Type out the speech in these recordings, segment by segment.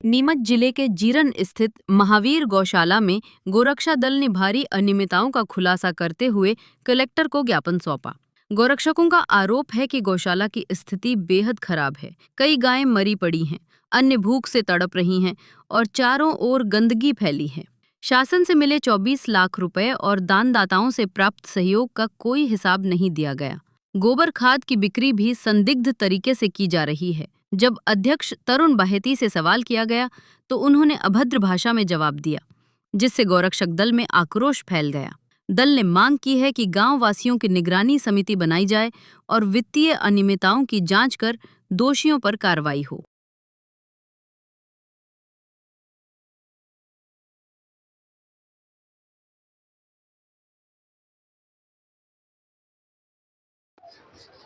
नीमच जिले के जीरन स्थित महावीर गौशाला में गोरक्षा दल ने भारी अनियमितताओं का खुलासा करते हुए कलेक्टर को ज्ञापन सौंपा। गौरक्षकों का आरोप है कि गौशाला की स्थिति बेहद खराब है। कई गायें मरी पड़ी हैं, अन्य भूख से तड़प रही हैं और चारों ओर गंदगी फैली है। शासन से मिले 24 लाख रुपए और दानदाताओं से प्राप्त सहयोग का कोई हिसाब नहीं दिया गया। गोबर खाद की बिक्री भी संदिग्ध तरीके से की जा रही है। जब अध्यक्ष तरुण बाहेती से सवाल किया गया तो उन्होंने अभद्र भाषा में जवाब दिया, जिससे गौरक्षक दल में आक्रोश फैल गया। दल ने मांग की है कि गांव वासियों की निगरानी समिति बनाई जाए और वित्तीय अनियमितताओं की जांच कर दोषियों पर कार्रवाई हो।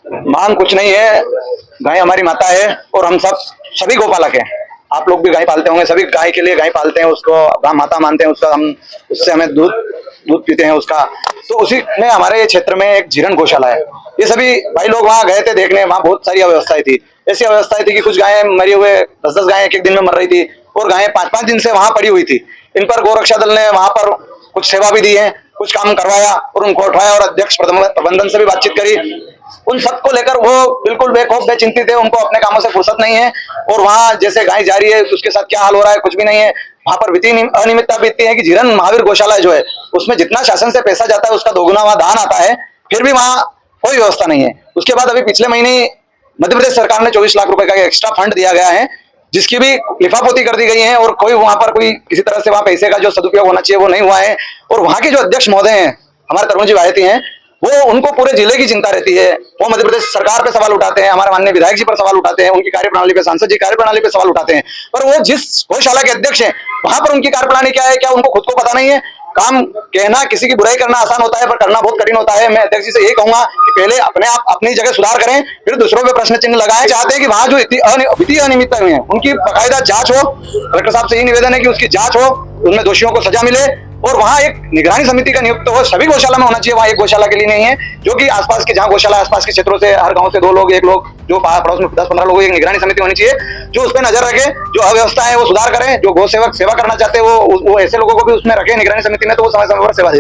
मांग कुछ नहीं है, गाय हमारी माता है और हम सभी गोपालक हैं। आप लोग भी गाय पालते होंगे, सभी गाय के लिए गाय पालते हैं, उसको गाय माता मानते हैं, उसका हम उससे हमें दूध पीते हैं उसका। तो उसी में हमारे ये क्षेत्र में एक जीरन गौशाला है। ये सभी भाई लोग वहाँ गए थे देखने, वहाँ बहुत सारी अव्यवस्थाएं थी। ऐसी अव्यवस्थाएं थी कि कुछ गायें मरी हुए 10-10 गायें एक दिन में मर रही थी और गायें 5-5 दिन से वहां पड़ी हुई थी। इन पर गोरक्षा दल ने वहां पर कुछ सेवा भी दी है, कुछ काम करवाया और उनको उठाया और अध्यक्ष प्रबंधन से भी बातचीत करी। उन सबको लेकर वो बिल्कुल बेखौफ बेचिंतित है, उनको अपने कामों से फुर्सत नहीं है। और वहां जैसे गाय जा रही है उसके साथ क्या हाल हो रहा है कुछ भी नहीं है। वहां पर वित्तीय अनियमितता भी इतनी है कि जीरन महावीर गौशाला जो है उसमें जितना शासन से पैसा जाता है उसका दोगुना वहां दान आता है, फिर भी वहां कोई व्यवस्था नहीं है। उसके बाद अभी पिछले महीने मध्य प्रदेश सरकार ने 24 लाख रुपए का एक्स्ट्रा फंड दिया गया है, जिसकी भी लिफापोती कर दी गई है और कोई वहां पर कोई किसी तरह से वहां पैसे का जो सदुपयोग होना चाहिए वो नहीं हुआ है। और वहां के जो अध्यक्ष महोदय हैं हमारे तरुण जी बाहेती हैं, वो उनको पूरे जिले की चिंता रहती है। वो मध्य प्रदेश सरकार पे सवाल उठाते हैं, हमारे माननीय विधायक जी पर सवाल उठाते हैं, उनकी कार्यप्रणाली पे, सांसद जी कार्यप्रणाली पे सवाल उठाते हैं। पर वो जिस गौशाला के अध्यक्ष हैं वहां पर उनकी कार्यप्रणाली क्या है, क्या उनको खुद को पता नहीं है। काम कहना, किसी की बुराई करना आसान होता है पर करना बहुत कठिन होता है। मैं अध्यक्ष जी से यही कहूंगा कि पहले अपने आप अपनी जगह सुधार करें, फिर दूसरों पे प्रश्न चिन्ह लगाएं। चाहते हैं कि वहां जो वित्तीय अनियमितता हुई है उनकी बाकायदा जांच हो। कलेक्टर साहब से यही निवेदन है कि उसकी जांच हो, उनमें दोषियों को सजा मिले और वहां एक निगरानी समिति का नियुक्त हो। सभी गौशाला में होना चाहिए, वहां एक गौशाला के लिए नहीं है। जो कि आसपास के जहां गौशाला आसपास के क्षेत्रों से हर गांव से 2 लोग 1 लोग, जो पड़ोस में 10-15 लोग, एक निगरानी समिति होनी चाहिए जो उस पर नजर रखे, जो अव्यवस्था है वो सुधार करें। जो गौ सेवक सेवा करना चाहते हैं वो ऐसे लोगों को भी उसमें रखे निगरानी समिति में, तो वो समय समय पर सेवा दे।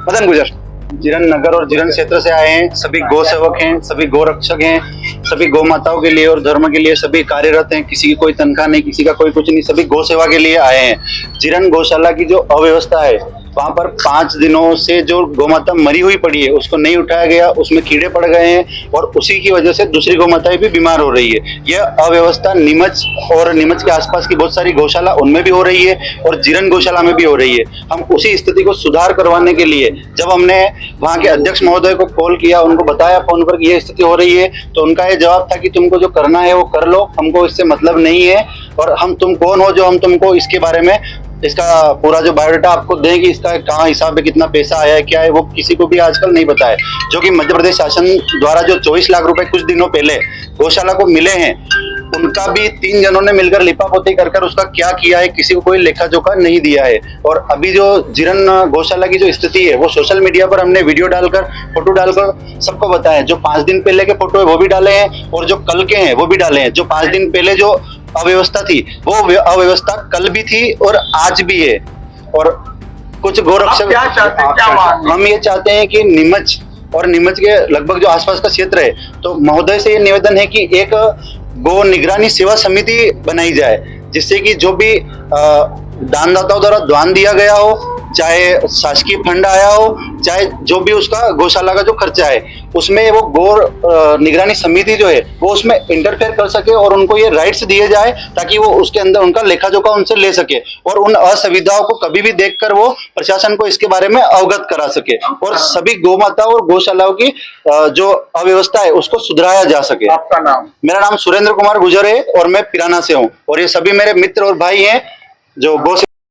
मदन गुजर, जीरन नगर और जीरन क्षेत्र से आए हैं। सभी गौ सेवक हैं, सभी गौ रक्षक हैं, सभी गौ माताओं के लिए और धर्म के लिए सभी कार्यरत हैं। किसी की कोई तनख्वाह नहीं, किसी का कोई कुछ नहीं, सभी गौ सेवा के लिए आए हैं। जीरन गौशाला की जो अव्यवस्था है, वहां पर 5 दिनों से जो गौमाता मरी हुई पड़ी है उसको नहीं उठाया गया, उसमें कीड़े पड़ गए हैं और उसी की वजह से दूसरी गौमाताएं भी बीमार हो रही है। यह अव्यवस्था नीमच और नीमच के आसपास की बहुत सारी गौशाला उनमें भी हो रही है और जीरन गौशाला में भी हो रही है। हम उसी स्थिति को सुधार करवाने के लिए जब हमने वहां के अध्यक्ष महोदय को कॉल किया, उनको बताया फोन पर कि यह स्थिति हो रही है, तो उनका ये जवाब था कि तुमको जो करना है वो कर लो, हमको इससे मतलब नहीं है और तुम कौन हो जो हम तुमको इसके बारे में इसका पूरा जो बायोडाटा आपको देंगे, इसका कहाँ हिसाब है, कितना पैसा आया है, क्या है, वो किसी को भी आजकल नहीं पता है। जो कि मध्य प्रदेश शासन द्वारा जो 24 लाख रुपए कुछ दिनों पहले गौशाला को मिले हैं, उनका भी 3 जनों ने मिलकर लिपापोती कर उसका क्या किया है किसी को कोई लेखा जोखा नहीं दिया है। और अभी जो जीरन गौशाला की जो स्थिति है वो सोशल मीडिया पर हमने वीडियो डालकर, फोटो डालकर सबको बताया। जो 5 दिन पहले के फोटो है वो भी डाले हैं और जो कल के हैं वो भी डाले हैं। जो 5 दिन पहले जो अव्यवस्था थी वो अव्यवस्था कल भी थी और आज भी है। और कुछ गोरक्षक, हम ये चाहते हैं कि नीमच और नीमच के लगभग जो आसपास का क्षेत्र है, तो महोदय से ये निवेदन है कि एक गो निगरानी सेवा समिति बनाई जाए, जिससे कि जो भी दानदाताओं द्वारा दान दिया गया हो, चाहे शासकीय फंड आया हो, चाहे जो भी उसका गौशाला का जो खर्चा है, उसमें वो गौ निगरानी समिति जो है वो उसमें इंटरफेयर कर सके और उनको ये राइट्स दिए जाए ताकि वो उसके अंदर उनका लेखा जोखा उनसे ले सके और उन असुविधाओं को कभी भी देखकर वो प्रशासन को इसके बारे में अवगत करा सके और सभी गौ माताओं और गौशालाओं की जो अव्यवस्था है उसको सुधराया जा सके। आपका नाम? मेरा नाम सुरेंद्र कुमार गुजर है और मैं पिराना से हूँ और ये सभी मेरे मित्र और भाई हैं जो गौ